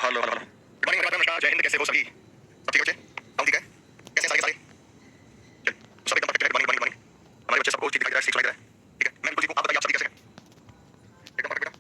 Hello hello hello good morning नमस्कार जय हिंद। कैसे हो सभी? सब ठीक बच्चे? हम ठीक है? कैसे सारे के सारे? चल सब एकदम परफेक्ट है। Good morning morning. हमारे बच्चे सबको ठीक दिखाई दे रहा है, ठीक सुनाई दे रहा है। ठीक है, मैं बिल्कुल ठीक हूं। आप बताइए, आप सभी कैसे हैं? एकदम परफेक्ट बेटा।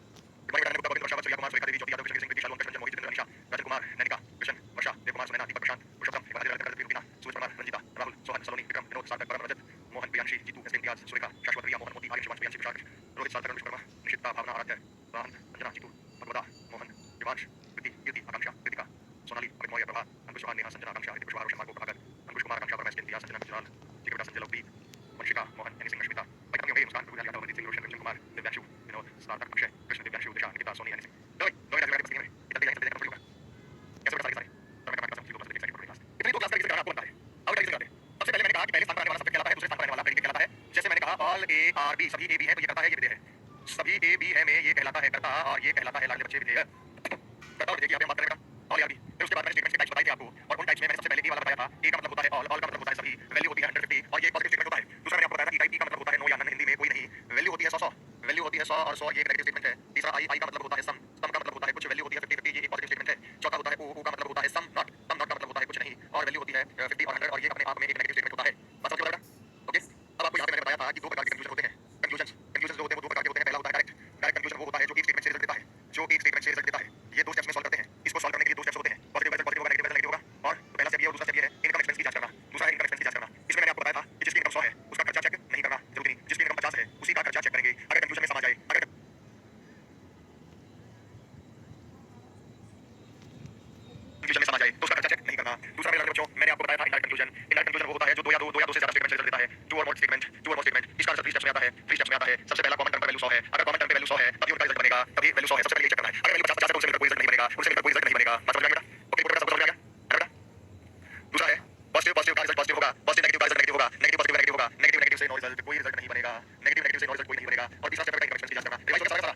गुड मॉर्निंग बेटा। गोविंद वर्षा सूर्या कुमार सुरेखा देवी ज्योति यादव कृष्ण कृष्ण शालोन कृष्ण मोहित जितेंद्र अनीशा राजन कुमार नैनिका कृष्ण वर्षा देव कुमार सुनैना दीपक प्रशांत पुरुषोत्तम हिमालय राजन रुबीना सूरज कुमार रंजीता राहुल सोहन सलोनी विक्रम विनोद सार्थक परम रजत मोहन प्रियांशी जीतू एस इम्तियाज सुरेखा शाश्वत रिया मोहन मोती आर्यन शिवांश प्रियांशी विशाल रोहित सार्थक विश्वकर्मा निशिता भावना आराध्य राहन अंजना जीतू भगवदा मोहन दिवांश कृति कीर्ति आकांक्षा कृतिका सोनाली अमित मौर्य प्रभा अंकुश चौहान नेहा संजना आकांक्षा हित कुशवाहा रोशन मार्को प्रभाकर अंकुश कुमार आकांक्षा परमेश इंतियाज संजना गुजराल जिगर संजय लवप्रीत वंशिका मोहन एनी सिंह अश्मिता भाई कमी मुस्कान प्रभु यादव अमरजीत सिंह रोशन कृष्ण कुमार दिव्यांशु विनोद सार्थक अक्षय कृष्ण दिव्यांशु दिशा निकिता सोनी एनी सिंह दो दो राज बस में इतना यहीं से देखना कैसे बता सारे तो मैं कमेंट कर सकता हूं क्लास इतनी तो क्लास करके सिखाना आपको बनता है। अब कैसे सिखाते? सबसे पहले मैंने कहा कि पहले स्थान पर आने वाला सब्जेक्ट कहलाता है, दूसरे स्थान पर आने वाला प्रेडिकेट कहलाता है। जैसे मैंने कहा ऑल ए आर बी, सभी ए बी है तो ये करता है, ये विधेय है। सभी ए बी है में ये कहलाता है करता और ये कहलाता है लाडले बच्चे विधेय। करता और देखिए आप बात करेंगे ऑल ए आर बी। फिर उसके बाद मैंने स्टेटमेंट्स के टाइप्स बताए थे आपको और उन टाइप्स में मैंने सबसे पहले ए वाला बताया था। ए का मतलब होता है ऑल, ऑल का मतलब होता है सभी, वैल्यू होती है 150 और ये पॉजिटिव स्टेटमेंट होता है। दूसरा मैंने आपको बताया था कि टाइप ई का मतलब होता है नो या नन, हिंदी में कोई नहीं, वैल्यू होती है 100 वैल्यू होती है 100 और 100 ये एक नेगेटिव स्टेटमेंट है। तीसरा आई का मतलब होता है सम का मतलब होता है कुछ, वैल्यू होती है 50 ये एक पॉजिटिव स्टेटमेंट है। चौथा होता है ओ का मतलब होता है सम नॉट का मतलब होता है कुछ नहीं और वैल्यू होती है 50 और 100 और ये अपने आप में एक नेगेटिव स्टेटमेंट होता है। बात समझ में आ रहा है? ओके, अब आपको यहाँ पे मैंने बताया था कि दो प्रकार के कंक्लूजन होते हैं। कंक्लूजन जो होते हैं वो दो प्रकार के होते हैं। पहला होता है डायरेक्ट कंक्लूजन, वो होता है जो एक स्टेटमेंट से रिजल्ट देता है, ये दो स्टेप्स में सॉल्व करते हैं। इसको सॉल्व करने के लिए दो स्टेप्स होते हैं, पॉजिटिव होगा, नेगेटिव होगा। और पहला स्टेप ये और दूसरा स्टेप ये है इनकम एक्सपेंस की जांच करना। दूसरा है इनकम एक्सपेंस की जांच करना। इसमें मैंने आपको बताया था कि जिसकी इनकम 100 है उसका खर्चा चेक नहीं करना जरूरी नहीं, जिसकी इनकम 50 है उसी का खर्चा चेक करेंगे। अगर कंक्लूजन में सम आ जाए, अगर कंक्लूजन में सम आ जाए तो उसका खर्चा चेक नहीं करना। दूसरा मेरे बच्चों मैंने आपको बताया था इनडायरेक्ट कंक्लूजन। इनडायरेक्ट कंक्लूजन वो होता है जो दो या दो से ज्यादा स्टेटमेंट से रिजल्ट देता है। टू और मोर स्टेटमेंट इसका आंसर 3 स्टेप्स में आता है। 3 स्टेप्स में आता है। सबसे पहला कॉमन टर्म पर वैल्यू 100 है। अगर कॉमन टर्म पे वैल्यू 100 है तभी उनका रिजल्ट बनेगा, तभी वैल्यू 100 है। सबसे पहले ये चेक करना है। अगर वैल्यू 50 है तो उससे मिलकर कोई रिजल्ट नहीं बनेगा, उससे मिलकर कोई रिजल्ट नहीं बनेगा। बात समझ में आ गया बेटा? ओके, पूरा सब समझ में आ गया है बेटा? दूसरा है पॉजिटिव का रिजल्ट पॉजिटिव होगा, पॉजिटिव नेगेटिव का रिजल्ट नेगेटिव होगा, नेगेटिव पॉजिटिव नेगेटिव होगा, नेगेटिव से नो रिजल्ट, कोई रिजल्ट नहीं बनेगा। नेगेटिव से नो रिजल्ट कोई नहीं बनेगा। और तीसरा स्टेप है इनकम एक्सपेंस की जांच करना। रिवाइज होगा सारा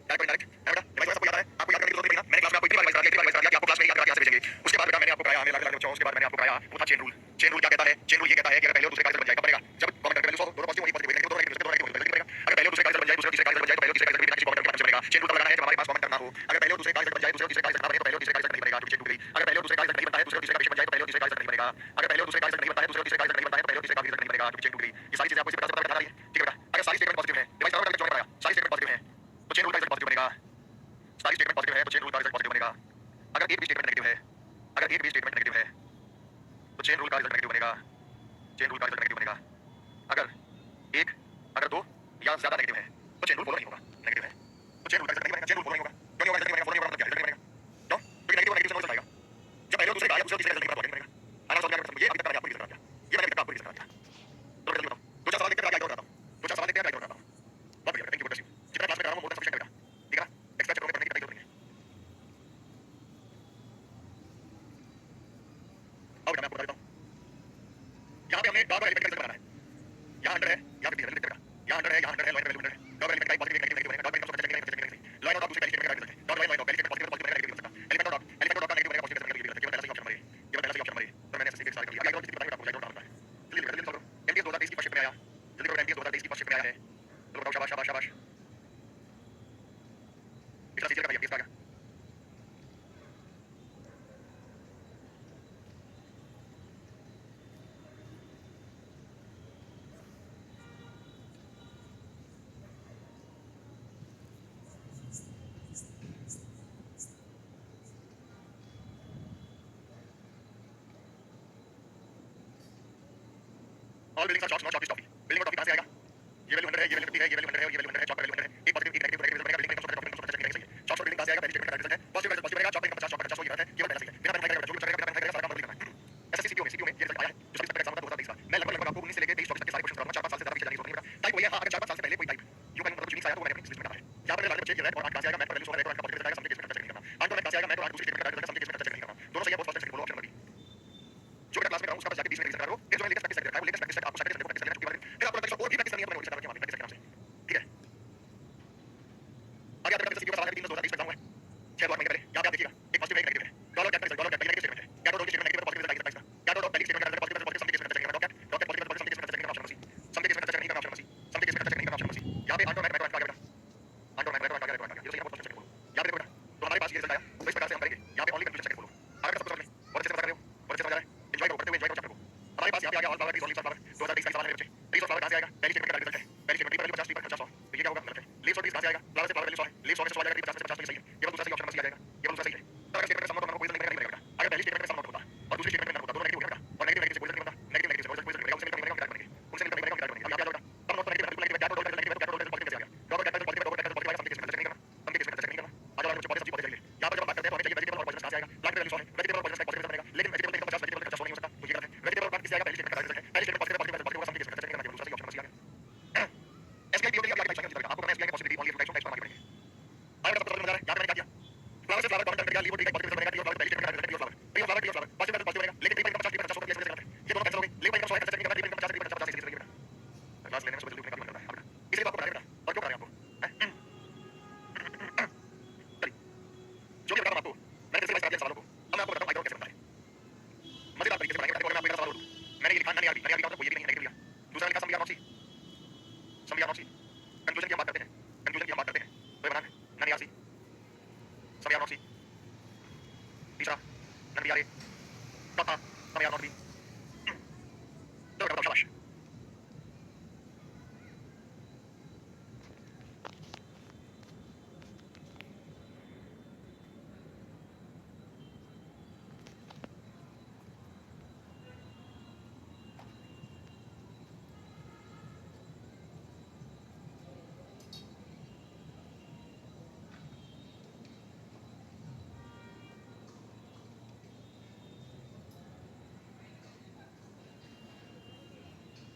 डायरेक्ट डायरेक्ट है बेटा? रिवाइज होगा सबको याद है? आपको याद करने की जरूरत नहीं है ना? मैंने क्लास में आपको इतनी बार रिवाइज करा दिया कि आपको क्लास में याद करके यहाँ से भेजेंगे। उसके बाद बेटा मैंने आपको कराया, हमें लगा बच्चों, उसके बाद मैंने आपको कराया वो था चेन रूल। चेन रूल क्या कहता है? चेन रूल ये कहता है कि अगर पहले और दूसरे का रिजल्ट बन जाए कब बनेगा? जब कॉमन टर्म पे वैल्यू 100 दोनों पॉजिटिव वही पॉजिटिव नेगेटिव दोनों नेगेटिव बनेगा। अगर पहले और दूसरे का रिजल्ट बन जाए, दूसरे तीसरे का रिजल्ट बन जाए तो पहले और तीसरे का रिजल्ट भी किसी कॉमन टर्म के माध्यम से बनेगा। चेन रूल तब लगाना है जब हमारे पास कॉमन टर्म ना हो। अगर पहले और दूसरे का रिजल्ट बन जाए, दूसरे और तीसरे का रिजल्ट ना बने तो पहले और तीसरे का रिजल्ट नहीं बनेगा, क्योंकि चेन टूट गई। अगर पहले और दूसरे का रिजल्ट नहीं बनता है, दूसरे और तीसरे का रिजल्ट बन जाए तो पहले और तीसरे का रिजल्ट नहीं बनेगा। अगर पहले और दूसरे का रिजल्ट नहीं बनता है, दूसरे और तीसरे का रिजल्ट नहीं बनता है तो पहले और तीसरे का रिजल्ट नहीं बनेगा, क्योंकि चेन टूट गई। ये सारी चीजें आपको इसी प्रकार से पता करना है। ठीक है बेटा? अगर सारी स्टेटमेंट पॉजिटिव है, डिवाइस करो जो मैंने सारी स्टेटमेंट पॉजिटिव है तो चेन रूल का रिजल्ट पॉजिटिव बनेगा। सारी स्टेटमेंट पॉजिटिव है तो चेन रूल का रिजल्ट पॉजिटिव बनेगा। अगर एक भी स्टेटमेंट नेगेटिव है, अगर एक भी स्टेटमेंट नेगेटिव है तो चेन रूल का रिजल्ट नेगेटिव बनेगा। चेन रूल का रिजल्ट नेगेटिव बनेगा। अगर एक, अगर दो या ज्यादा नेगेटिव है तो चेन रूल फॉलो नहीं होगा। नेगेटिव है तो चेन रूल का रिजल्ट नहीं बनेगा। चेन रूल फॉलो नहीं होगा। क्यों नहीं होगा? रिजल्ट नहीं बनेगा। फॉलो नहीं होगा मतलब क्या? रिजल्ट नहीं बनेगा। क्यों? क्योंकि नेगेटिव नेगेटिव से रिजल्ट आएगा। जब पहले और दूसरे का या दूसरे तीसरे का रिजल्ट नहीं बनेगा तो बनेगा। आना समझ में आ गया? ये अभी तक मैंने आपको रिजल्ट करा दिया। ये मैंने आपको रिजल्ट करा दिया। तो जल्दी बताओ, दो चार सवाल देखते हैं आगे और बताता हूं। दो चार सवाल देखते हैं आगे और बताता हूं। बहुत बढ़िया, थैंक यू, गुड यू। जितना क्लास में करा रहा हूं मोर देन सफिशिएंट है बेटा। ठीक है ना? एक्स्ट्रा चैप्टर में पढ़ने की जरूरत नहीं है। अब बेटा मैं आपको बता देता हूं, यहां पे हमने डॉट और एलिमेंट का रिजल्ट बनाना है। यहां अंडर है, यहां पे लिखते बेटा। यहां अंडर है, यहां अंडर है, लाइन वैल्यू अंडर है। डॉट एलिमेंट का पॉजिटिव नेगेटिव बनेगा। डॉट एलिमेंट का नेगेटिव बनेगा। लाइन और डॉट दूसरे एलिमेंट का रिजल्ट है। Dot line dot element positive positive बनेगा, नेगेटिव बन सकता। एलिमेंट और डॉट का नेगेटिव बनेगा, पॉजिटिव बनेगा, नेगेटिव बन सकता। केवल पहला सही ऑप्शन हमारी, केवल पहला सही ऑप्शन हमारी। तो मैंने ऐसे सारे कर दिया। अभी आगे और किसी बताएंगे आपको लाइन और डॉट है। जल्दी जल्दी सॉल्व करो। एमटीएस 2023 की फर्स्ट शिफ्ट में आया। जल्दी करो, एमटीएस 2023 की फर्स्ट शिफ्ट में आया है। चलो बताओ, शाबाश शाबाश शाबाश। पिछला सीजन का भाई एमटीएस का आ गया। All buildings are chalks not chalk toffee. Building और टॉफी कहां से आएगा? ये वैल्यू 100 है, ये वैल्यू 50 है, ये वैल्यू 100 है और ये वैल्यू 100 है। चॉक का वैल्यू 100 है। एक पॉजिटिव एक नेगेटिव रिजल्ट बनेगा। बिल्डिंग का रिजल्ट खर्चा चेक करेंगे, सही है। चॉक और बिल्डिंग कहां से आएगा? पहली स्टेटमेंट का रिजल्ट है। पॉजिटिव का रिजल्ट पॉजिटिव बनेगा। चॉक का 50 चॉक का 50 हो ये है। केवल पहला सही है। बिना पेन जो भी चलेगा, बिना पेन सारा काम बदल करना है। ऐसे सीपीयू में ये रिजल्ट आया है। जो सभी एग्जाम का 2023 का। मैं लगभग आपको 19 से लेकर 23 तक के सारे क्वेश्चन कराऊंगा। 4-5 साल से ज्यादा पीछे जाने की जरूरत नहीं है। टाइप वही है। हां, अगर 4-5 साल से पहले कोई टाइप यू कैन मतलब यूनिक आया तो मैंने अपनी लिस्ट में डाला है। यहां पर लाइव चेक किया है और 8 कहां से आएगा? मैथ का वैल्यू 100 है, 1 का पॉजिटिव रिजल्ट आएगा, समझ के इसमें खर्चा नहीं करना। 8 कहां से आएगा? मैथ और 8 दूसरी स्टेटमेंट का रिजल्ट है, समझ के इसमें खर्चा नहीं करना। दोनों सही है, बहुत फर्स्ट सेकंड बोलो ऑप्शन नंबर बी। जो मैं क्लास में कराऊं उसका बस जाके 20 मिनट रिवीजन करो। फिर जो लेटेस्ट प्रैक्टिस करता है वो लेटेस्ट प्रैक्टिस आपको सारे प्रैक्टिस करना छुट्टी वाले दिन। फिर आपको लगता है और भी प्रैक्टिस करनी है तो मैं वो स्टार्ट करके प्रैक्टिस के नाम से। ठीक है? आगे आपको सीपीयू का सवाल है 3 2020 में बताऊंगा। 6 बार महीने पहले यहां पे आप देखिएगा एक पॉजिटिव एक नेगेटिव है। डॉलर कैट का result, dollar cat negative statement है। कैट और स्टेटमेंट नेगेटिव पॉजिटिव रिजल्ट आएगा। कैट और पहली स्टेटमेंट का रिजल्ट पॉजिटिव पॉजिटिव समथिंग इसमें खर्चा करना। Dot cat positive positive something इसमें खर्चा करना ऑप्शन सी। समथिंग इसमें खर्चा नहीं करना ऑप्शन सी। समथिंग इसमें खर्चा नहीं करना ऑप्शन सी। यहां पे अंडर मैथ आ गया बेटा। अंडर मैथ आ गया। ये तो सही है, बहुत फर्स्ट सेकंड बोलो। यहां पे देखो बेटा, तो हमारे पास ये रिजल्ट आया। तो इस प्रकार से हम बात करेंगे यहाँ पे ओनली कंक्लूजन सेकंड बोलो अगर सब कुछ समझ में और अच्छे से समझ रहे हो और अच्छे से समझ रहे हो एंजॉय करो करते हुए एंजॉय करो चैप्टर को हमारे पास यहाँ पे आ गया all flower is only flower 2020 का सवाल है बच्चे रीज ऑफ फ्लावर कहाँ से आएगा पहली स्टेटमेंट का रिजल्ट है पहली स्टेटमेंट की वैल्यू 50 पर 50 तो ये क्या होगा गलत है लीव्स और ट्रीज कहाँ से आएगा फ्लावर से फ्लावर वैल्यू 100 है लीव्स और से सवाल आएगा 50 से 50 तो ये सही है केवल दूसरा सही ऑप्शन नंबर सी आ जाएगा केवल दूसरा सही है तो अगर स्टेटमेंट में सम होता कोई रीजन नहीं बनेगा अगर पहली स्टेटमेंट में सम होता और दूसरी स्टेटमेंट में नॉट होता दोनों नेगेटिव हो जाएगा और नेगेटिव नेगेटिव से कोई रीजन नहीं बनता नेगेटिव नेगेटिव से कोई रीजन नहीं बनेगा उनसे मिलकर बनेगा उनसे मिलकर बनेगा अब यहाँ पे आ जाएगा तब not negative negative gap dot negative gap dot positive कैसे आ गया dot gap positive dot gap positive some case में चेक नहीं करना सम केस में चेक नहीं करना आ जाओ बच्चे पॉजिटिव पॉजिटिव चाहिए यहाँ पर जब बात करते हैं तो हमें चाहिए वेजिटेबल और पॉजिटिव कहाँ से आएगा प्लांट वैल्यू 100 है वेजिटेबल और पॉजिटिव पॉजिटिव बनेगा लेकिन वेजिटेबल का 50 वेजिटेबल का 50 नहीं हो सकता तो ये गलत है वेजिटेबल और प्लांट किससे आएगा पहली स्टेटमेंट का रिजल्ट है पहली statement positive positive positive some case में चेक नहीं करना केवल दूसरा सही ऑप्शन नंबर सी आ गया एसबीआई पीओ के लिए आगे टाइप करेंगे आपको मैं एसबीआई के पॉसिबिलिटी ओनली टाइप्स पर आगे बढ़ेंगे आगे सब समझ में आ रहा है यहाँ पे मैंने क्या किया फ्लावर से फ्लावर कॉन्टेंट का लीव और पॉजिटिव बनेगा लीव फ्लावर पहली स्टेटमेंट का result leave flower leave flower positive positive बनेगा लेकिन लीव 50 50 केस में गलत है ये दोनों कैंसिल हो गए लीव 100 है कैंसिल नहीं करना लीव 50 50 केस में क्लास लेने में सुबह लिखने का मन करता है इसलिए आपको बता रहे हैं और क्यों बता रहे हैं आपको जो भी बता रहा हूं आपको मैंने जैसे बताया सवालों को अब मैं आपको बताऊं आइडिया कैसे बनता है मजेदार तरीके से बनाएंगे मैं आपको एक सवाल दूं मैंने ये लिखा नन आरबी का मतलब कोई भी नहीं नेगेटिव लिया दूसरा लिखा सम नॉट सी कंक्लूजन की हम बात करते हैं तो ये बनाना नन आरसी सम नॉट सी तीसरा नन आरए चौथा सम नॉट बी तो बताओ शाबाश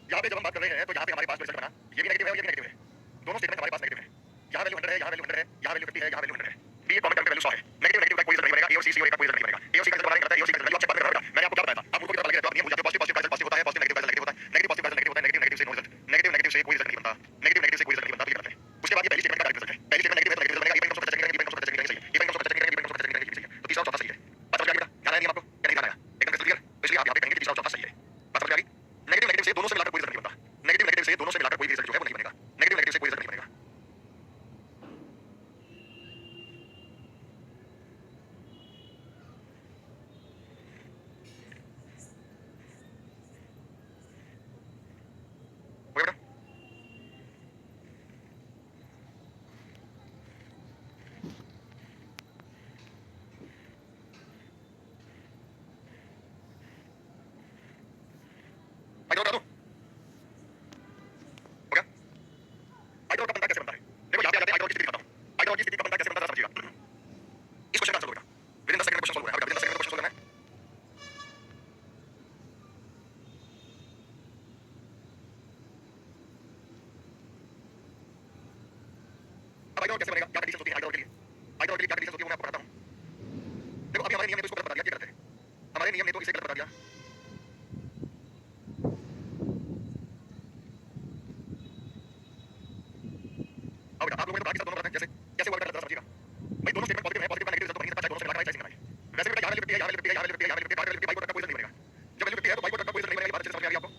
यहाँ पे जब हम बात कर रहे हैं तो यहाँ पे हमारे पास रिजल्ट बना ये भी नेगेटिव है और ये भी नेगेटिव है दोनों स्टेटमेंट हमारे पास नेगेटिव है यहाँ वैल्यू 100 है यहाँ वैल्यू 100 है यहाँ वैल्यू 50 है यहाँ वैल्यू 100 है बी कॉमन टर्म पे वैल्यू 100 है नेगेटिव नेगेटिव का कोई रिजल्ट नहीं बनेगा ए और सी सी का कोई रिजल्ट नहीं बनेगा ए और सी का रिजल्ट करता है ए और सी का रिजल्ट आपसे बात कर रहा है मैंने आपको क्या बताया था आप उनको पता लग गया तो आप ये भूल जाते हो पॉजिटिव पॉजिटिव पॉजिटिव होता है पॉजिटिव नेगेटिव नेगेटिव होता है नेगेटिव पॉजिटिव नेगेटिव होता है नेगेटिव नेगेटिव से नो रिजल्ट नेगेटिव नेगेटिव से कोई रिजल्ट नहीं बनता नेगेटिव नेगेटिव से कोई रिजल्ट नहीं बनता तो ये गलत है उसके बाद ये पहली स्टेटमेंट का रिजल्ट है पहली स्टेटमेंट नेगेटिव है तो नेगेटिव रिजल्ट बनेगा ये 100 चेक करेंगे ये 100 चेक करेंगे सही है ये 100 चेक करेंगे ये 100 चेक करेंगे सही है तो तीसरा और चौथा सही है बात समझ आ गई बेटा ध्यान है नहीं आपको क्या नहीं ध्यान आया एकदम क्लियर तो इसलिए आप यहाँ पे कहेंगे तीसरा और चौथा सही है बात समझ आ गई नेगेटिव नेगेटिव से दोनों से मिलाकर कोई रिजल्ट नहीं बनता नेगेटिव नेगेटिव से दोनों से मिलाकर कोई भी रिजल्ट जो है वो नहीं बनेगा नेगेटिव नेगेटिव से कोई रिजल्ट नहीं बनेगा हो गया बेटा आई डोंट नो हो गया आई डोंट का बनता कैसे बनता है देखो यहाँ पे आ जाते हैं आई डोंट की स्थिति बताता हूँ आई डोंट की स्थिति का बनता कैसे बनता है समझिएगा इस क्वेश्चन का आंसर दो बेटा विदिन 10 सेकंड में क्वेश्चन सॉल्व होगा विदिन 10 सेकंड में क्वेश्चन सॉल्व करना है अब आई डोंट कैसे बनेगा क्या कंडीशन होती है आई डोंट के लिए क्या कंडीशन होती है वो मैं आपको बताता हूँ देखो अभी हमारे नियम ने तो इसको गलत बता दिया क्या करते हैं हमारे नियम ने तो इसे गलत बता दिया अब बेटा आप लोगों ने तो बाकी सब दोनों बताया कैसे कैसे वर्क करता है समझिएगा भाई दोनों स्टेटमेंट पॉजिटिव है पॉजिटिव का नेगेटिव रिजल्ट तो बन नहीं सकता चाहे दोनों से मिलाकर आए चाहे नहीं मिलाए वैसे बेटा यहाँ वैल्यू 50 है यहाँ वैल्यू 50 है यहाँ वैल्यू 50 है यहाँ वैल्यू 50 है बाई प्रोडक्ट का कोई रिजल्ट नहीं बनेगा जब वैल्यू 50 है तो बाई प्रोडक्ट का कोई रिजल्ट नहीं बनेगा ये बात अच्छे से समझ में आ रही है आपको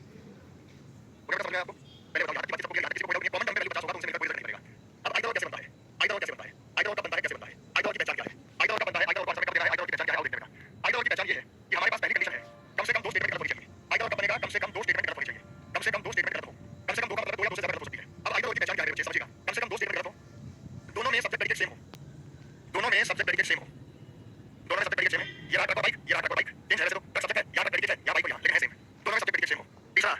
हो गया समझ में आपको पहले बताओ यहाँ की बात सबको यहाँ किसी को कोई कॉमन टर्म पे वैल्यू 50 होगा तो उनसे मिलकर कोई रिजल्ट नहीं बनेगा अब आई डोंट कैसे बनता है आई डोंट कैसे बनता है आई डोंट का बनता है कैसे बनता है आई डोंट की पहचान क्या है आई डोंट का बनता है आई डोंट को कब देना है आई डोंट की पहचान क्या है और देखते हैं आई डोंट की पहचान ये है कि हमारे पास पहली कंडीशन है कम से कम दो स्टेटमेंट गलत होनी चाहिए आई डोंट का बनेगा कम से कम दो स्टेटमेंट गलत होनी चाहिए कम से कम दो स्टेटमेंट गलत हो कम से कम दो का मतलब दो या दो से ज्यादा गलत हो सकती है अब आई डोंट की पहचान क्या है बच्चे समझिएगा कम से कम दो स्टेटमेंट गलत हो दोनों में सब्जेक्ट प्रेडिकेट सेम हो दोनों में सब्जेक्ट प्रेडिकेट सेम हो दोनों में सब्जेक्ट प्रेडिकेट सेम है ये रहा बाइक ये रहा बाइक चेंज है वैसे तो सब्जेक्ट है यहाँ पर प्रेडिकेट है यहाँ बाइक को यहाँ लेकिन है सेम दोनों में सब्जेक्ट प्रेडिकेट सेम हो तीसरा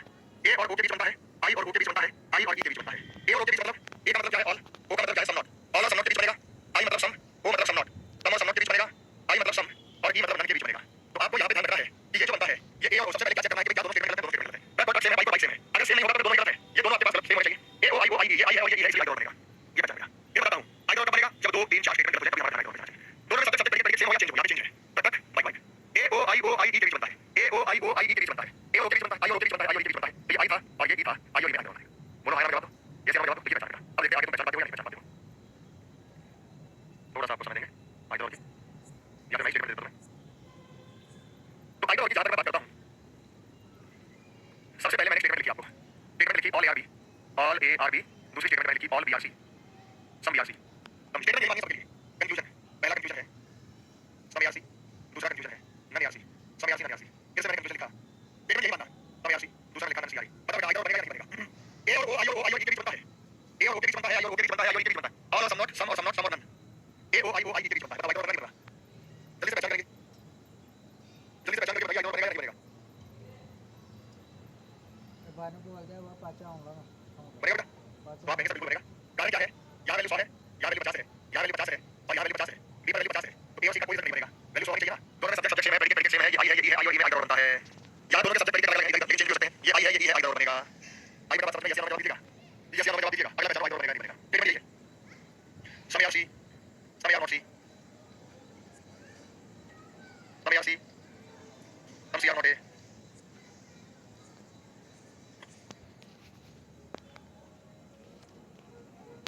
ए और ओ के बीच बनता है आई और ओ के बीच बनता है आई और ई के बीच बनता है ए और ओ के बीच मतलब ए का मतलब क्या है ऑल ओ का मतलब क्या है सम नॉट ऑल और सम नॉट के बीच बनेगा आई मतलब सम ओ मतलब सम नॉट सम और सम नॉट के बीच बनेगा आई मतलब सम और ई मतलब नन के बीच बनेगा तो आपको यहाँ पे ध्यान रखना है कि ये जो बनता है ये ए और सबसे पहले क्या चेक करना है कि क्या दोनों स्टेटमेंट गलत है दोनों स्टेटमेंट गलत है प्रोडक्ट सेम है बाइक और बाइक सेम है अगर सेम नहीं होगा तो दोनों ही गलत है ये दोनों आपके पास सेम होना चाहिए ए ओ आई ओ आई ये आई है और ये ई है इसलिए आई डॉट बनेगा ये बचा गया ये बताता हूँ आई डॉट कब बनेगा जब 2 3 4 स्टेटमेंट गलत हो जाए तभी हमारा आई डॉट बनेगा दोनों में सबसे प्रेडिकेट सेम हो या चेंज हो यहाँ पे चेंज है प्रोडक्ट बाइक बाइक ए ओ सा आपको समय देंगे आइडर और की, या फिर मैं स्टेटमेंट देता हूं। तो आइडर और की जहां तक मैं बात करता हूं, सबसे पहले मैंने स्टेटमेंट लिखी आपको, स्टेटमेंट लिखी ऑल ए आर बी, दूसरी स्टेटमेंट मैंने लिखी all B are C, some B are C. हम स्टेटमेंट यही मानिए सबके लिए, कंफ्यूजन है, पहला कंफ्यूजन है सम आर सी, दूसरा कंफ्यूजन है none are C, some are C none are C. फिर से मैंने कंफ्यूजन लिखा, स्टेटमेंट यही मानना सम आर सी, दूसरा लिखा नन सी आर। पता है आइडर बनेगा या नहीं बनेगा? ए और ओ आई और ई के बीच बनता है, ए और ओ के बीच बनता है, आई और ओ के बीच बनता है, आई और ई के बीच बनता है, ऑल और सम नॉट, सम और नन, ए ओ आई के बीच बनता है। बताओ आइडर बनेगा नहीं बनेगा? जल्दी से पहचान करेंगे, जल्दी से पहचान करके बताइए आइडर बनेगा या नहीं बनेगा? बार को बोल दे वो पाचा होगा ना बनेगा बेटा, तो आप कहेंगे सर बिल्कुल बनेगा। कारण क्या है, यहाँ वैल्यू 100 है, यहाँ वैल्यू 50 है, यहाँ वैल्यू 50 है और यहाँ वैल्यू 50 है, बी पर वैल्यू 50 है, तो ए और सी का कोई रिजल्ट नहीं बनेगा, वैल्यू 100 होनी चाहिए ना। दोनों में सब्जेक्ट सेम है, प्रेडिकेट सेम है, ये आई है, ये आई और ई में आइडर बनता है। यहाँ दोनों के सब्जेक्ट प्रेडिकेट अलग-अलग लेकिन चेंज हो सकते हैं, ये आई है, ये है, आइडर बनेगा। आई का बात समझ में, यस या नो जवाब दीजिएगा, यस या नो जवाब दीजिएगा, अगला मैं आइडर बनेगा नहीं बनेगा। स्टेटमेंट यही है, some are C, some are not C, some are C, some C are not A.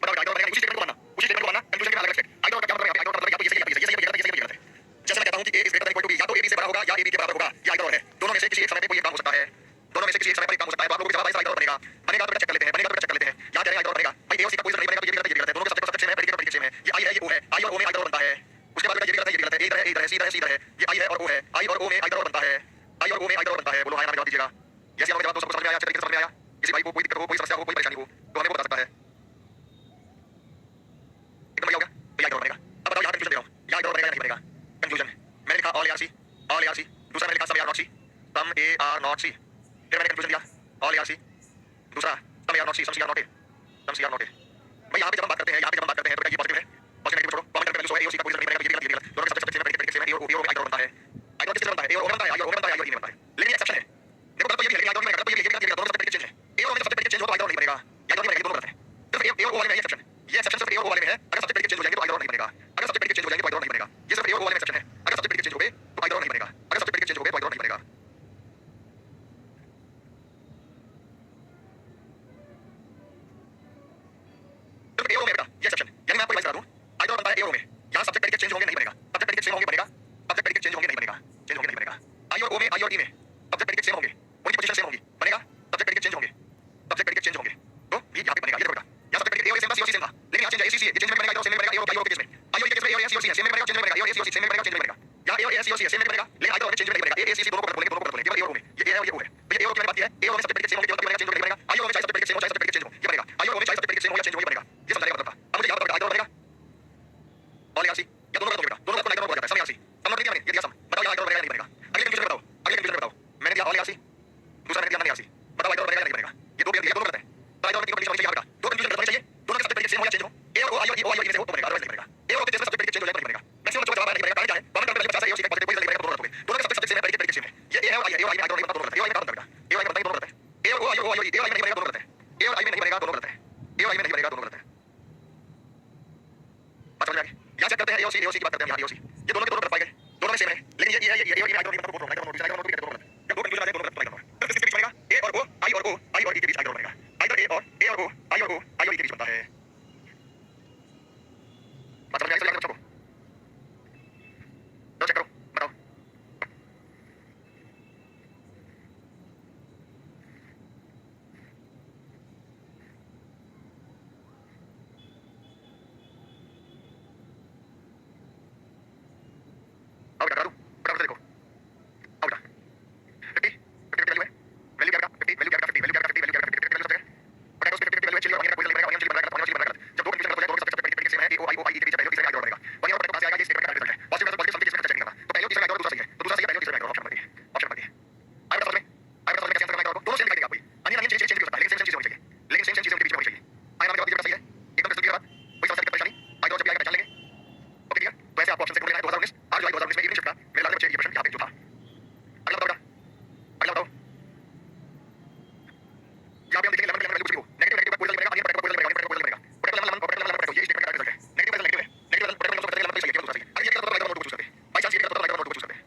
बताओ आइडर बनेगा, उसी स्टेटमेंट को मानना, उसी स्टेटमेंट को मानना, कंफ्यूजन के अलग अलग स्टेट। आइडर का क्या मतलब है, आइडर का मतलब या तो ये सही है या ये सही है, ये सही है, ये गलत है। जैसे मैं कहता हूं कि a is greater than equal to b, या तो a b से बड़ा होगा या a b के बराबर होगा, ये आइडर है। दोनों में से किसी एक समय पे कोई एक काम हो सकता है, दोनों में से किसी एक समय पर एक काम हो सकता है। तो आप लोगों को जवाब आइडर बनेगा, बनेगा तो बेटा चेक कर लेते हैं, बनेगा तो बेटा चेक कर लेते हैं। यहां कह रहे हैं आइडर बनेगा, भाई a और c का कोई रिजल्ट नहीं बनेगा तो ये भी गलत है, ये भी गलत है। दोनों के सब्जेक्ट सेम है, प्रेडिकेट सेम है, ये आई है, ये ओ है, आई और ओ में आइडर बनता है। उसके बाद बेटा ये भी गलत है, ये भी गलत है, इधर है, इधर है, सीधा है, सीधा है, ये आई है और ओ है, आई और ओ में आइडर बनता है, आई और ओ में आइडर बनता है। बोलो हां या ना जवाब दीजिएगा, यस या नो जवाब। दोस्तों को समझ में आया, अच्छे तरीके से समझ में आया? किसी भाई को कोई दिक्कत हो, कोई समस्या हो, कोई परेशानी हो तो हमें वो बता सकता है। एकदम बढ़िया हो गया, तो आइडर बनेगा। अब बताओ यहां कंफ्यूजन दे रहा हूं, यहां आइडर बनेगा या नहीं बनेगा? कंफ्यूजन मैंने लिखा all A are C, all A are C, दूसरा मैंने लिखा some A are not C, some A are not C. फिर मैंने कंफ्यूजन दिया ऑल ए आर सी, दूसरा some A are not C, some C are not A, some C are not A. भाई यहाँ पे जब हम बात करते हैं, यहाँ पे जब हम बात करते हैं तो ये पॉजिटिव है, पॉजिटिव नेगेटिव छोड़ो, कॉमन वैल्यू 100 है, ए और सी का कोई रिजल्ट नहीं बनेगा, ये भी गलत, ये भी गलत। दोनों के सब्जेक्ट सेम है, प्रेडिकेट सेम है, ए और ओ में आइडर बनता है। आइडर किससे बनता है? ए और ओ में बनता है, आई और ओ में बनता है, आई और ई में बनता है। लेकिन ये एक्सेप्शन है, देखो गलत तो ये भी है, लेकिन आइडर नहीं बनेगा, गलत तो ये भी है, दोनों का सब्जेक्ट चेंज है। ए और ओ में सब्जेक्ट चेंज हो तो आइडर नहीं बनेगा, आइडर नहीं बनेगा, ये दोनों गलत है। सिर्फ ए और ओ वाले में है एक्सेप्शन, ये एक्सेप्शन सिर्फ ए और ओ वाले में है। अगर सब्जेक्ट चेंज हो जाएंगे तो आइडर नहीं बनेगा, अगर सब्जेक्ट चेंज हो जाएंगे तो आइडर नहीं बनेगा। ये सिर्फ ए और ओ वाले में एक्सेप्शन है, अगर सब्जेक्ट चेंज हो गए तो आइडर नहीं बनेगा, अगर सब्जेक्ट चेंज हो गए तो आइडर नहीं बनेगा। सिर्फ ए और ओ में बेटा ये एक्सेप्शन, यानी मैं आपको रिवाइज करा दूं, आइडर बनता है ए और ओ में, यहां सब्जेक्ट प्रेडिकेट चेंज होंगे नहीं बनेगा, सब्जेक्ट प्रेडिकेट चेंज होंगे बनेगा, सब्जेक्ट प्रेडिकेट चेंज होंगे नहीं बनेगा, चेंज होंगे नहीं बनेगा। आई और ओ में, आई और ई में सब्जेक्ट प्रेडिकेट सेम होंगे, उनकी पोजीशन सेम होगी, बनेगा, सब्जेक्ट प्रेडिकेट चेंज होंगे, सब्जेक्ट प्रेडिकेट चेंज होंगे तो ये यहां पे बनेगा। ये देखो बेटा, यहां सब्जेक्ट प्रेडिकेट ए और सेम था, सी और सी सेम था, लेकिन यहां चेंज है, ए सी सी है, ये चेंज में बनेगा, आइडर सेम में बनेगा, ए और के केस में, आई और के केस में ए और सी और सी है, सेम में बनेगा, चेंज में बनेगा, ए और सी और सी सेम में बनेगा, चेंज में बनेगा। यहां ए और सी और सी है, सेम में बनेगा, लेकिन आइडर में चेंज में नहीं बनेगा, ए सी दोनों को गलत बोलेंगे, दोनों को गलत बोलेंगे, केवल ए और में, ये ए है और ये ओ है। तो ये ए और की मैंने बात की है, ए और में सब्जेक्ट प्रेडिकेट सेम होंगे तो बनेगा, चेंज होंगे नहीं बनेगा। आई और में चाहे सब्जेक्ट प्रेडिकेट सेम हो, चाहे सब्जेक्ट प्रेडिकेट चेंज हो, ये बनेगा। आई और में चाहे सब्जेक्ट प्रेडिकेट सेम हो या चेंज हो, ये बनेगा। ये समझ आएगा मतलब। अब मुझे यहां बताओ आइडर बनेगा ऑल ए आर सी या दोनों गलत हो बेटा, दोनों गलत आइडर बोला जाता है, सम A are C, some not दिया मैंने, ये दिया सम। बताओ यहां आइडर बनेगा या नहीं बनेगा? अगले कंफ्यूजन बताओ, अगले कंफ्यूजन बताओ। मैंने दिया ऑल ए आर सी, दूसरा मैंने दिया नन ए आर सी, बताओ आइडर बनेगा या नहीं बनेगा? ये दो दिया, दोनों गलत है, तो आइडर में तीन कंडीशन होनी चाहिए यहाँ बेटा, दो कंफ्यूजन गलत होनी चाहिए, दोनों के सब्जेक्ट प्रेडिकेट सेम हो या चेंज हो, ए और ओ आई और ई, ओ आई और ई में से हो तो बनेगा, अदरवाइज नहीं बनेगा। ए और ओ के केस में सब्जेक्ट प्रेडिकेट चेंज हो जाए तो नहीं बनेगा, मैक्सिमम बच्चों का जवाब है नहीं बनेगा। कारण क्या है, कॉमन वैल्यू 50 है, ए और सी का पॉजिटिव कोई रिजल्ट नहीं बनेगा, दोनों गलत हो गए। दोनों के सब्जेक्ट सेम है, प्रेडिकेट सेम है, ये ए है और आई है, ए और आई में आइडर नहीं बनता, दोनों गलत है। ए और आई में बनता बेटा, ए और आई में बनता है, दोनों गलत है। ए और ओ आई और ओ आई और ई, ए और आई में नहीं बनेगा, दोनों गलत है। ए और आई में नहीं बनेगा, दोनों गलत है। ए और आई में नहीं बनेगा, दोनों गलत है। बात समझ में आ गई? यहाँ चेक करते हैं ए और सी की बात करते हैं, यहाँ ए और सी, ये दोनों के दोनों गलत पाए गए, दोनों में सेम है, लेकिन ये है, ये और ई आइडर नहीं बनता, बोल रहा हूं, आइडर नोट आइडर नोट भी कहते हैं, दोनों गलत है। जब दो कंफ्यूजन आ जाए, दोनों गलत आइडर है। तो किसके बीच बनेगा? ए और ओ, आई और ओ, आई और ई के बीच आइडर बनेगा। आइडर ए और ओ, आई और ओ, आई और ई के बीच बनता है। बात समझ में आ गई बच्चों को? तो चेक करो, बताओ। आओ बेटा करा दूं, फटाफट से देखो, आओ बेटा। 50 50 वैल्यू है, वैल्यू क्या बेटा 50, वैल्यू क्या बेटा 50, वैल्यू क्या बेटा 50, वैल्यू क्या बेटा 50, 50 वैल्यू सब जगह बटा, उसमें 50 वैल्यू है, चिल्ली और ऑनियन का कोई रिजल्ट नहीं बनेगा, ऑनियन चिल्ली बनेगा, ऑनियन चिल्ली बनेगा। जब दो कंफ्यूजन गलत हो जाए, दोनों के सब्जेक्ट प्रेडिकेट सेम है, ए ओ आई के बीच है, पहले तीसरे में आइडर बनेगा। ऑनियन और बटा कहां से आएगा? ये स्टेटमेंट का रिजल्ट है, पॉजिटिव प्लस पॉजिटिव सब्जेक्ट इसमें चेक नहीं करना, तो पहले तीसरे में आइडर, दूसरा सही है, तो दूसरा सही है, पहले तीसरे में either, option number D, option number D. आई बता समझ में, आई बता समझ में कैसे आंसर करना है आइडर को, दोनों सेम दिखाई देंगे आपको, ऑनियन ऑनियन चेंज भी होता है, लेकिन सेम चीजें होनी चाहिए, लेकिन सेम चीजें उनके बीच में होनी चाहिए। आई नाम जवाब दिया सही है, एकदम क्रिस्टल क्लियर बात, कोई समस्या दिक्कत परेशानी? आइडर जब भी आएगा पहचान लेंगे, ओके ठीक है। तो ऐसे आपको ऑप्शन से लेना है 2019, 8 जुलाई 2019 में इवनिंग शिफ्ट का मेरे लाल बच्चे ये प्रश्न यहाँ पे जो था। अगला बताओ बेटा, अगला बताओ। यहाँ पे हम देखेंगे 11 वैल्यू कुछ भी हो, नेगेटिव नेगेटिव का कोई रिजल्ट बनेगा, ऑनियन कोई रिजल्ट बनेगा, ऑनियन कोई रिजल्ट बनेगा, पोटेंशियल 11 पोटेंशियल 11 ये स्टेटमेंट का रिजल्ट है। नेगेटिव रिजल्ट नेगेटिव है, नेगेटिव रिजल्ट पोटेंशियल 11 सही है, दूसरा सही है। अगर ये गलत तो आइडर नोट को चूज करते हैं, बाय चांस ये गलत तो आइडर नोट को चूज करते हैं।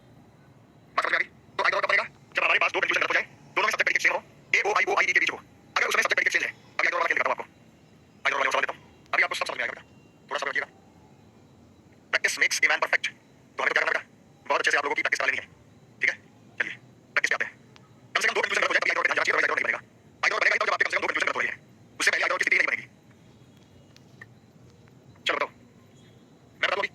बात समझ में आ गई? तो आइडर कब बनेगा? जब हमारे पास दो कंफ्यूजन गलत हो जाए, दोनों में सब्जेक्ट प्रेडिकेट सेम हो, ए ओ आई के बीच हो, अगर उसमें सब्जेक्ट प्रेडिकेट चेंज है। अभी आइडर वाला खेल दिखाता हूं आपको, आइडर वाला सवाल देता हूं, अभी आपको सब समझ में आएगा बेटा, थोड़ा सा रखिएगा। Practice makes a man perfect. तो हमें तो क्या करना बेटा, बहुत अच्छे से आप लोगों की प्रैक्टिस करा लेनी है, ठीक है। चलिए प्रैक्टिस पे आते हैं। कम से कम 2 कंफ्यूजन गलत हो जाए, आई डॉट ध्यान चाहिए, आई डॉट नहीं बनेगा। आई डॉट बनेगा जब आपके कम से कम 2 कंफ्यूजन गलत हो रही है, उससे पहले आई डॉट की स्थिति नहीं बनेगी। चलो बताओ, मैं बता दूं अभी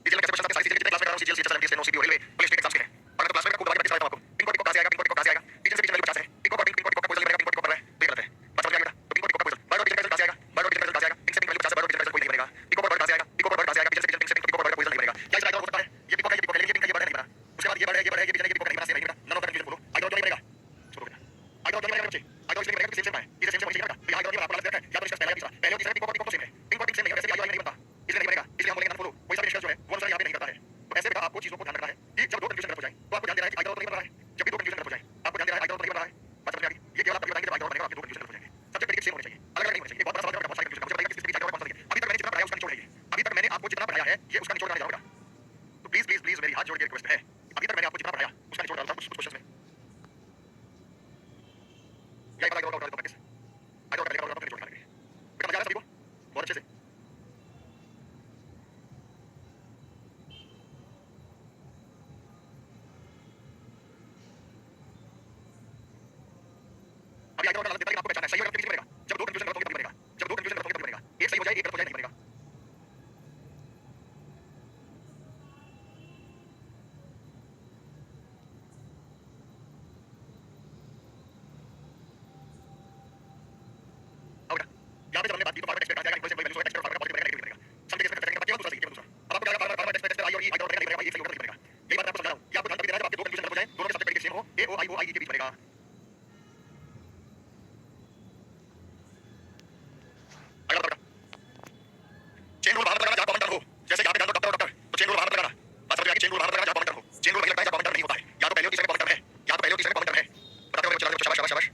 सीजीएल में कैसे क्वेश्चन आते हैं, सारी सीजीएल कितने क्लास में करा रहा हूं, CGL CHS MPS no CPO railway police tech exams के हैं। और मैं तो क्लास में खूब प्रैक्टिस कराता हूं आपको। पिन कोड कहां से आएगा, पिन कोड कहां से आएगा, रीजन से रीजन वैल्यू 50 है, पिन कोड पिन कोड का क्वेश्चन बनेगा, पिन कोड पर है तो ये गलत है। बात समझ में आ गया बेटा, तो पिन कोड का क्वेश्चन वर्ड और रीजन कहां से आएगा, वर्ड और रीजन कहां से आएगा, पिन से पिन वैल्यू 50 है, वर्ड और रीजन कोई नहीं बनेगा। पिन कोड वर्ड कहां से आएगा, पिन कोड वर्ड कहां से आएगा, रीजन से रीजन पिन कोड वर्ड का क्वेश्चन नहीं बनेगा। क्या इसका हो सकता है, ये पिन कोड है, ये पिन कोड है, ये पिन का ये वर्ड है नहीं बना, उसके बाद ये वर्ड है, ये वर्ड है, ये रीजन है, ये पिन कोड नहीं बना, सेम नहीं बना, नन ऑफ द कंफ्यूजन बोलो। आई डॉट नहीं बनेगा, छोड़ो बेटा, आई डॉट नहीं बनेगा बच्चे, आई डॉट इसलिए बनेगा क्योंकि सेम सेम है, ये सेम सेम होनी चाहिए बेटा। तो यहाँ आई डॉट नहीं बना, आपको गलत है, या तो इसका पहला या तीसरा, पहले और तीसरा पिन कोड सेम है, पिन कोड सेम नहीं है, वैसे आई डॉट नहीं बनता, इसलिए नहीं बनेगा, इसलिए हम बोलेंगे नन फॉलो। कोई सा भी निष्कर्ष जो है वो अनुसार यहाँ पे नहीं करता है। तो ऐसे बेटा आपको चीजों को ध्यान रखना है कि जब 2 कंफ्यूजन गलत हो जाए तो आपको ध्यान देना है कि आई डॉट नहीं बन रहा है। जब भी 2 कंफ्यूजन गलत हो जाए आपको ध्यान देना है आई डॉट नहीं बन रहा है। बात समझ में आ गई, ये केवल आपको बताएंगे जब आई डॉट बनेगा आपके 2 कंफ्यूजन गलत हो जाएंगे। सब्जेक्ट तरीके सेम होने चाहिए, अलग अलग नहीं होने चाहिए। एक बहुत बड़ा सवाल है, बहुत सारे कंफ्यूजन, मुझे बताइए किस बीच आई डॉट कौन सा है। अभी तक मैंने जितना पढ़ाया उसका निचोड़ है ये, अभी तक मैंने आपको जितना पढ़ाया है ये उसका निचोड़ डालने जा रहा हूं बेटा। तो प्लीज प्लीज प्लीज मेरी हाथ जोड़ के रिक्वेस्ट है, अभी तक मैंने आपको जितना पढ़ाया उसका निचोड़ डालता हूं कुछ क्वेश्चंस में। क्या पता होगा प्रैक्टिस आई डॉट का निचोड़ डालेंगे बेटा, मजा आ रहा है सभी को बहुत अच्छे से। अभी आई डॉट डाल देता है कि आपको पहचानना है सही और गलत किस बनेगा। जब 2 कंफ्यूजन गलत होंगे तभी बनेगा, जब 2 कंफ्यूजन गलत होंगे तभी बनेगा। एक सही हो जाए एक गलत हो जाए नहीं बनेगा। अब बेटा यहाँ पे जब हमने बात की तो फॉर्मेट एक्सपेक्ट आ जाएगा, इक्वल से वैल्यू होगा, टेक्स्ट और फॉर्मेट पॉजिटिव बनेगा, नेगेटिव बनेगा। सम केस में करेंगे बात, केवल दूसरा सही, केवल दूसरा। अब आपको क्या करना है, फॉर्मेट एक्सपेक्ट आई और ई आई डॉट बनेगा, नहीं बनेगा, ये सही होगा नहीं बनेगा। यही बात मैं आपको समझा रहा हूं, ये आपको ध्यान तभी देना है जब आपके 2 कंफ्यूजन गलत हो जाए, दोनों के सब्जेक्ट सेम हो, ए ओ आई के बीच बनेगा। अगला बेटा चेन रूल वहां पर लगाना जहां कॉमन टर्म हो, जैसे यहाँ पे जान दो डॉक्टर डॉक्टर, तो चेन रूल वहां पर लगाना। बात समझ में आ गई, चेन रूल वहां पर लगाना जहां कॉमन टर्म हो। चेन रूल मुझे लगता है जहां कॉमन टर्म नहीं होता है, या तो पहले और तीसरे में कॉमन टर्म है, या तो पहले और तीसरे में कॉमन टर्म है। बताते हो चला दो, शाबाश शाबाश शाबाश।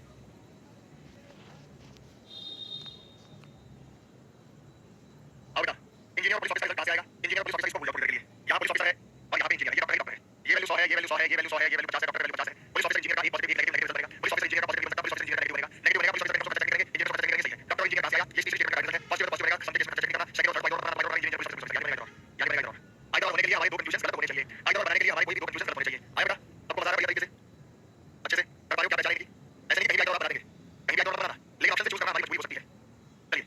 आओ बेटा इंजीनियर पुलिस ऑफिसर कहां से आएगा, इंजीनियर पुलिस ऑफिसर इसको भूल जाओ पूरी के लिए। यहाँ पुलिस ऑफिसर है और यहाँ पे इंजीनियर, ये डॉक्टर है, ये वैल्यू 100 है, ये वैल्यू 100 है, ये वैल्यू 100 है, ये वैल्यू 50 है, डॉक्टर वैल्यू 50 है। पुलिस ऑफिसर इंजीनियर का एक पॉजिटिव एक नेगेटिव रिजल्ट बनेगा, पुलिस ऑफिसर इंजीनियर का पॉजिटिव बनेगा, पुलिस ऑफिसर इंजीनियर का नेगेटिव बनेगा, नेगेटिव बनेगा पुलिस ऑफिसर को चेक करेंगे, इंजीनियर को चेक करेंगे सही है। डॉक्टर इंजीनियर कहां से आया, ये तीसरी स्टेटमेंट का रिजल्ट है, पॉजिटिव पॉजिटिव बनेगा, सम केस में चेक करना, सेकंड और third by dot engineer police officer यानी बनेगा यानी बनेगा। आई डॉट होने के लिए हमारे 2 कंफ्यूजन गलत होने चाहिए, आई डॉट बनाने के लिए हमारे कोई भी 2 कंफ्यूजन गलत होने चाहिए। आया बेटा आपको बता रहा हूं तरीके से अच्छे से कर पा रहे हो, क्या पहचानेंगे ऐसे नहीं, कहीं भी आई डॉट बना देंगे, कहीं भी आई डॉट बनाना, लेकिन ऑप्शन से चूज करना हमारी मजबूरी हो सकती है। चलिए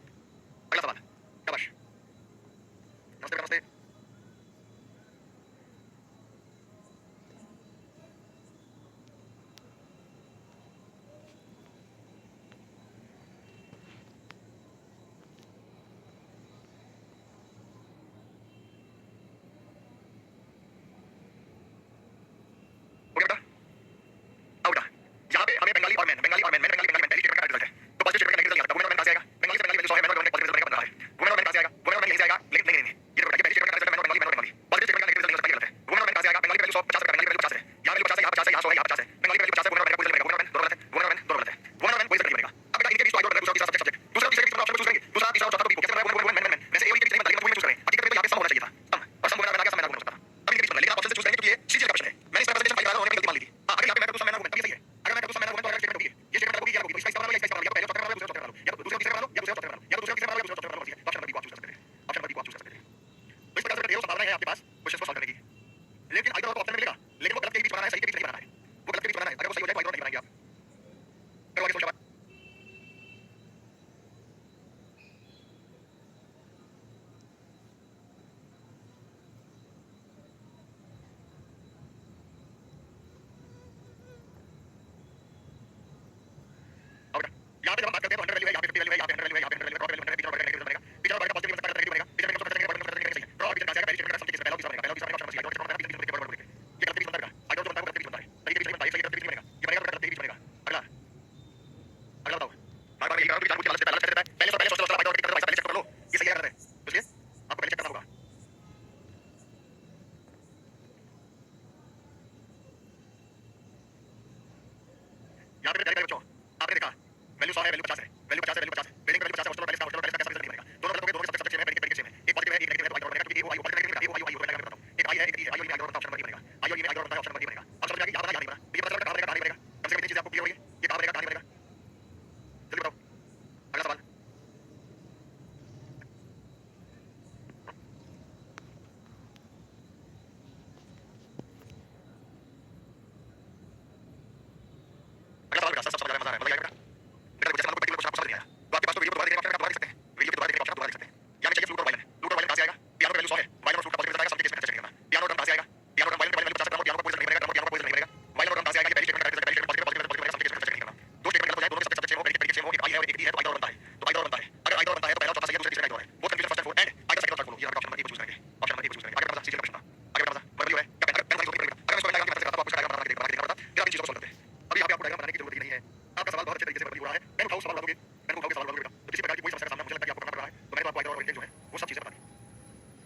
अगला सवाल, शाबाश। नमस्ते नमस्ते। हो गया बेटा, आओ बेटा यहाँ पे हमें बंगाली और मैन पहली स्टेटमेंट का रिजल्ट है, तो पॉजिटिव स्टेटमेंट का नेगेटिव रिजल्ट है। वुमेन और मैन कहां से आएगा, बंगाली से बंगाली वैल्यू 100 है, मैन और मैन पॉजिटिव रिजल्ट बनेगा, बन रहा है। वुमेन और मैन कहां से आएगा, वुमेन और मैन यहीं से आएगा, लेकिन नहीं ये देखो बेटा, ये पहली स्टेटमेंट का रिजल्ट है, मैन और बंगाली पॉजिटिव स्टेटमेंट का नेगेटिव रिजल्ट नहीं हो सकता, ये गलत है। वुमेन और मैन कहां से आएगा, बंगाली वैल्यू 100 50 है, बंगाली वैल्यू 50 है, यहाँ वैल्यू 50 है, यहाँ 50 है, यहाँ 100 है, यहाँ 50 है, बंगाली वैल्यू 50 है, वुमेन और मैन का कोई रिजल्ट बनेगा, वुमेन और मैन दोनों गलत है, वुमेन और मैन दोनों गलत है, वुमेन और मैन कोई रिजल्ट नहीं बनेगा। अब बेटा इनके बीच तो आई डॉट दूसरा तीसरा सब्जेक्ट दूसरा तीसरे बीच में ऑप्शन चूज करेंगे, दूसरा तीसरा और चौथा तो बी को कैसे बनाया, वुमेन मैन वैसे ए और ई के बीच नहीं बनता, लेकिन वुमेन चूज करें। हकीकत में तो यहाँ पे सम होना चाहिए था, सम और सम वुमेन मैन आ गया, सम मैन हो सकता था। अब इनके बीच बनना, लेकिन आप ऑप्शन से चूज करेंगे क्योंकि ये सीजीएल का प्रश्न है। मैंने इसमें प्रेजेंटेशन फाइल बना होने में गलती मान ली थी। हां अगर यहाँ पे मैं दूसरा मैन वुमेन तब ये सही है, अगर मैं दूसरा मैन वुमेन तो अगर स्टेटमेंट होगी ये स्टेटमेंट होगी, ये होगी, इसका इस्तेमाल या इसका इस्तेमाल, या पहले चौथे में दूसरे चौथे में या तो दूसरे तीसरे में या दूसरे चौथे में या दूसरे तीसरे में या दूसरे चौथे में ऑप्शन नंबर बी को आप चूज कर सकते हैं, ऑप्शन नंबर बी को आप चूज कर सकते हैं। तो इस प्रकार से ढेरों संभावनाएं हैं आपके पास क्वेश्चन को सॉल्व करने की, लेकिन आई डॉट ऑप्शन में मिलेगा, लेकिन वो गलत के बीच बनाना है, सही के बीच नहीं बनाना है, वो गलत के बीच बनाना है। अगर वो सही हो जाए तो आई डॉट नहीं बनाएंगे आप। करो आगे सोचो बात। अब बेटा यहाँ पे जब हम बात करते हैं तो 100 वैल्यू है, यहाँ पे 50 वैल्यू है, यहाँ पे 100 वैल्यू है, यहाँ पे 100 वैल्यू है, क्रॉस वैल्यू बनेगा, बीच और नेगेटिव बनेगा, बीच और पॉजिटिव बनेगा, नेगेटिव बनेगा, बीच में नेगेटिव बनेगा, सही है। ड्रॉ बीच का जाएगा, पहली स्टेटमेंट का सम केस पहला और तीसरा बनेगा, पहला और तीसरा बनेगा, option number C, either बनेगा, तीन बनेगा, बराबर ये गलत के बीच बनता है। आई डॉट जो बनता है वो गलत के बीच बनता है, सही के बीच नहीं बनता, ये सही गलत के बीच बनेगा, ये बनेगा गलत के बीच बनेगा। अगला अगला बताओ, बार-बार यही करो कि जानबूझ के लालच देता है, पहले सोचो आई डॉट करते पहले चेक कर लो ये सही है गलत है, इसलिए आपको पहले चेक करना होगा। यहाँ पे डायरेक्ट बच्चों आपने देखा वैल्यू 100 है, वैल्यू 50 है, वो सब चीजें बता दी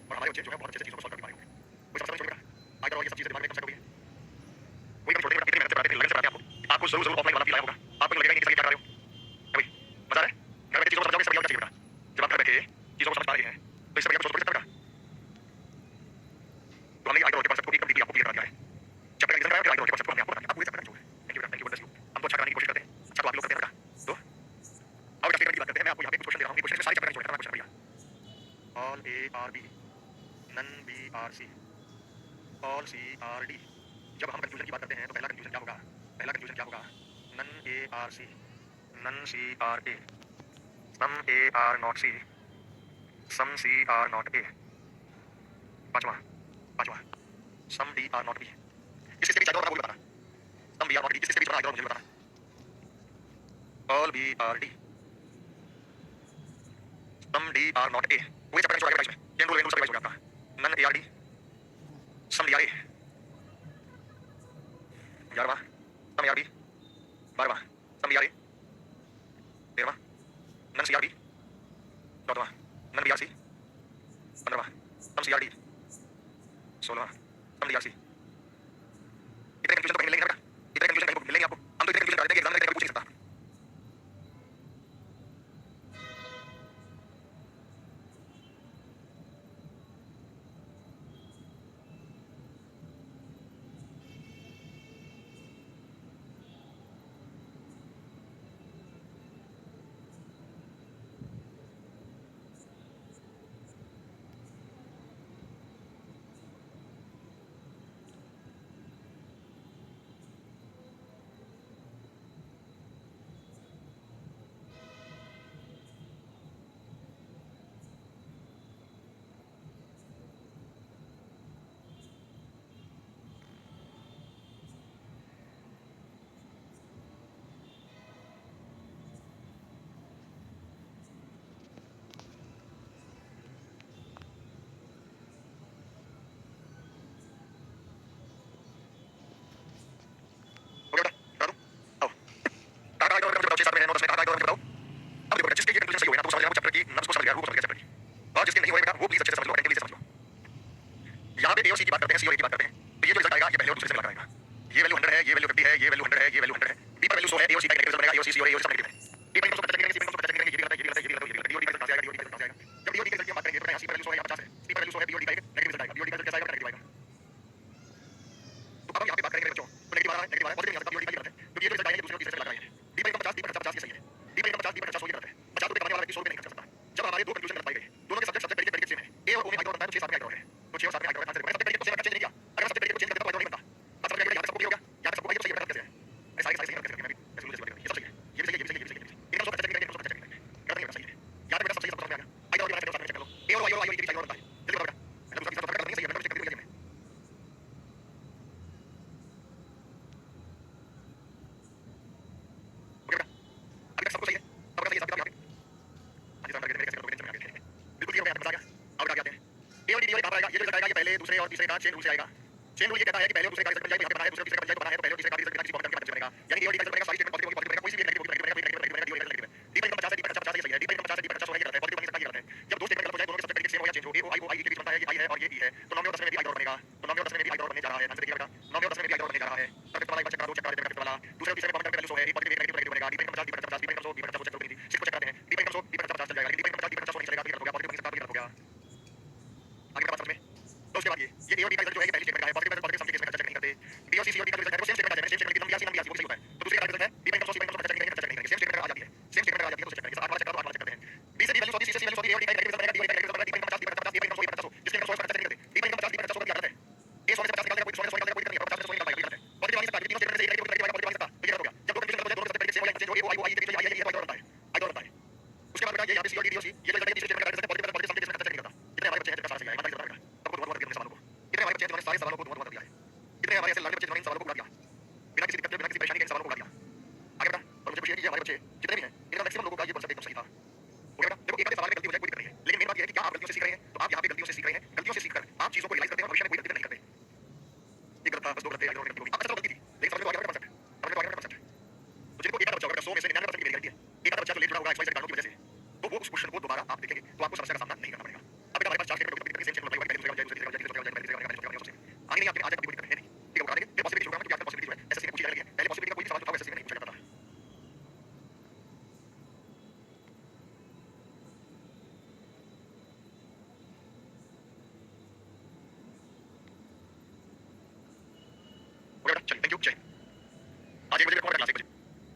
और हमारे बच्चे जो है बहुत अच्छे से चीजों को सॉल्व कर पा रहे होंगे। कोई समस्या नहीं छोड़ेगा आगे और ये सब चीजें दिमाग में कम से कम कोई कभी छोड़ने इतनी मेहनत से पढ़ाते थे लगन से पढ़ाते आपको आपको जरूर जरूर ऑफलाइन वाला फील आया होगा आपको लगेगा कि सर ये क्या कर रहे हो है भाई मजा आ रहा है घर बैठे चीजों को समझोगे सब क्या चाहिए बेटा जब आप घर बैठे चीजों को समझ पा रहे हैं तो इससे बढ़िया कुछ सोच सकते हैं तो हमने आगे और के कॉन्सेप्ट को एकदम डीपली आपको क्लियर करा दिया है जब तक एग्जाम कराया फिर आगे और के कॉन्सेप्ट को हमने आपको बता दिया आप पूरे चैप्टर जो है थैंक यू यू हम तो अच्छा कराने की कोशिश करते हैं अच्छा तो आप लोग करते हैं बेटा तो अब स्टेटमेंट की बात करते हैं मैं आपको यहाँ पे कुछ क्वेश्चन दे रहा हूँ ये क्वेश्चन में सारे चैप्टर का क्वेश्चन भैया all A are B none B are C all C are D जब हम कंफ्यूजन की बात करते हैं तो पहला कंफ्यूजन क्या होगा none A are C none C are A some A are not C some C are not A पांचवा some D are not B इससे भी चारों का बताना some B are not D इससे भी चारों मुझे बताना all B are D some D are not A वही चैप्टर का जो आगे इसमें चेन रूल सब रिवाइज हो गया आपका none A are D some D are A 11वां सम ए आर बी 12वां सम बी आर ए 13वां नन सी आर बी 14वां नन बी आर सी 15वां सम सी आर डी 16वां सम डी आर सी इतने confusion तो कहीं मिलेंगे ना बेटा इतने कंफ्यूजन कहीं मिलेंगे आपको हम तो इतने कंफ्यूजन करते हैं कि एग्जाम में कहीं पूछ नहीं सकता यहाँ पे ए और सी की बात करते हैं सी और ए की बात करते हैं तो ये जो रिजल्ट आएगा ये पहले और दूसरे से मिलकर आएगा ये वैल्यू 100 है ये वैल्यू 50 है ये वैल्यू 100 है ये वैल्यू 100 है बी पर वैल्यू 100 है ए और सी का नेगेटिव रिजल्ट बनेगा ए और सी और ए और सब नेगेटिव है डी पर सब पता चलेगा सी पर सब पता चलेगा ये भी गलत है ये भी गलत है ये भी गलत है डी और डी का रिजल्ट आएगा डी और डी का रिजल्ट आएगा जब डी और डी का रिजल्ट की बात करेंगे तो यहाँ सी पर वैल्यू 100 है यहाँ 50 है सी पर वैल्यू 100 है बी और डी का नेगेटिव रिजल्ट आएगा बी और डी का रिजल्ट कैसा आएगा नेगेटिव आएगा तो अब हम यहाँ पे बात करेंगे बच्चों तो नेगेटिव आ रहा है पॉजिटिव नहीं आ सकता बी और डी का गलत है क्योंकि ये जो रिजल्ट आएंगे दूसरे और तीसरे से लगा रहे हैं डी पर 50 डी पर 50 ये सही है डी पर 50 डी पर 50 ये गलत है 50 रुपए कमाने वाला व्यक्ति 100 रुपए नहीं खर्च कर सकता जब हमारे दो कंक्लूजन गलत पाए गए दोनों के सब्जेक्ट प्रेडिकेट सेम है ए और ओ में आगे बनता है तो 6 7 में आगे है तो 6 और 7 में आगे आंसर सब्जेक्ट प्रेडिकेट को सेम चेंज नहीं किया अगर सब्जेक्ट प्रेडिकेट को चेंज कर देता तो आगे नहीं बनता अब समझ में यहाँ सबको भी हो गया यहाँ सबको ये सही है कैसे है मैं सारे सही कैसे मैं भी ऐसे कैसे ये सब सही है ये भी सही है ये भी सही है ये भी सही है इनका सब अच्छा नहीं है सब अच्छा नहीं है गलत नहीं सही है याद बेटा सब सही सब समझ में आ गया आगे और ये चेक कर लो ए और आई ये भी चाहिए और बताइए जल्दी बताओ बेटा मतलब सब नहीं सही है मैं चेक कर दिया अभी सब कुछ सही है अब सही है सब यहाँ पे आज हम टारगेट में कैसे करोगे टेंशन में आ गए बिल्कुल ये हो गया बता गया अब आगे आते हैं ए और डी कहां आएगा ये रिजल्ट आएगा ये पहले दूसरे और तीसरे का चेन रूल से आएगा चेन रूल ये कहता है कि पहले और दूसरे का रिजल्ट बन जाए यहाँ पे बना है दूसरे तीसरे का बन जाए तो बना है तो पहले और तीसरे का रिजल्ट बिना किसी कॉमन करके बनेगा यानी ए और डी का रिजल्ट बनेगा सारी स्टेटमेंट पॉजिटिव होगी कोई सी भी नेगेटिव होगी नेगेटिव बनेगा डी और डी का डी पर 50 है डी पर 50 ये सही है डी पर 50 है डी पर 50 हो गया पॉजिटिव बन सकता है जब दो स्टेटमेंट गलत हो जाए दोनों के सब्जेक्ट सेम हो या चेंज हो ए और आई के बीच बनता है ये आई है और ये ई है तो 9 और 10 में भी आई और बनेगा तो 9 और 10 में भी आई और बनने जा रहा है आंसर देखिए बेटा 9 और 10 में भी आई और बनने जा रहा है परफेक्ट वाला एक बार चेक करा दो चेक करा देगा वाला दूसरे और तीसरे कॉमन करके वैल्यू 100 है पॉजिटिव नेगेटिव बनेगा डी पर 50 डी पर 50 डी पर 100 डी पर 100 चेक करो नहीं सिर्फ चेक करते हैं डी पर 100 डी पर 50 चल जाएगा डी पर 50 डी पर 100 नहीं चलेगा तो गलत हो गया पॉजिटिव बन सकता है गलत हो गया आगे का बात समझ में तो उसके बाद ये ए और डी का रिजल्ट जो है पहली स्टेटमेंट का है पॉजिटिव सम के केस में चेक नहीं करते बी और सी और डी का रिजल्ट है सेम स्टेटमेंट है सेम स्टेटमेंट की नंबर या सी वो सही होता है तो दूसरे का रिजल्ट है डी पर 100 सी पर 100 चेक नहीं करेंगे सेम स्टेटमेंट आ जाती है सेम स्टेटमेंट आ जाती है तो चेक करेंगे 8 वाला चेक करो 8 वाला चेक करते हैं बी से डी वैल्यू 100 सी से वैल्यू 100 ए और डी का नेगेटिव बनेगा डी और डी का डी पर 50 डी पर 50 डी पर 100 डी पर 100 जिसके 100 चेक नहीं करते डी पर 50 डी पर 100 की आदत है ए 100 से 50 निकालने कोई 100 से 100 निकालने कोई नहीं है 50 से 100 निकालने कोई नहीं है पॉजिटिव वाली से तीनों स्टेटमेंट से एक नेगेटिव आएगा पॉजिटिव वाली से तो ये हो गया जब दो कंडीशन हो जाए दोनों सब्जेक्ट सेम हो या चेंज हो ए ओ आई के बीच में ये बनता है आई बनता है उसके बाद बेटा ये यहाँ पे सी और डी और सी ये जो रिजल्ट है तीसरे स्टेटमेंट का रिजल्ट पॉजिटिव पॉजिटिव सम के केस में चेक नहीं करता इतने हमारे बच्चे हैं जिनका सारा सही है ईमानदारी से बताओ बेटा सबको दुआ करके सवालों को इतने हमारे बच्चे हैं जिन्होंने सारे सवालों को दुआ कर दिया है इतने हमारे ऐसे लाखों बच्चे जिन्होंने इन सवालों को उड़ा दिया बिना किसी दिक्कत बिना किसी परेशानी के इन सवालों को उड़ा दिया आगे बेटा और मुझे खुशी है कि हमारे बच्चे जितने भी हैं इनका मैक्सिमम लोगों का ये कॉन्सेप्ट एकदम सही था हो गया देखो एक आधे सवाल में गलती हो जाए कोई दिक्कत नहीं है लेकिन मेन बात ये है कि क्या आप गलतियों से सीख रहे हैं तो आप यहाँ पे गलतियों से सीख रहे हैं गलतियों से सीखकर आप चीजों को रियलाइज करते हैं और भविष्य में कोई गलती नहीं करते ये गलत था बस दो गलती आगे और गलती होगी अब ऐसा गलती थी लेकिन समझ में आ गया कॉन्सेप्ट समझ में आ गया कॉन्सेप्ट तो जिनको एक आधा बच्चा होगा 100 में से 99% की मेरी गलती है एक आधा बच्चा जो लेट जुड़ा होगा एक्स वाई जेड कारणों की वजह से तो वो उस क्वेश्चन को दोबारा आप देखेंगे तो आपको समस्या का सामना नहीं करना पड़ेगा बेटा चलिए थैंक यू जय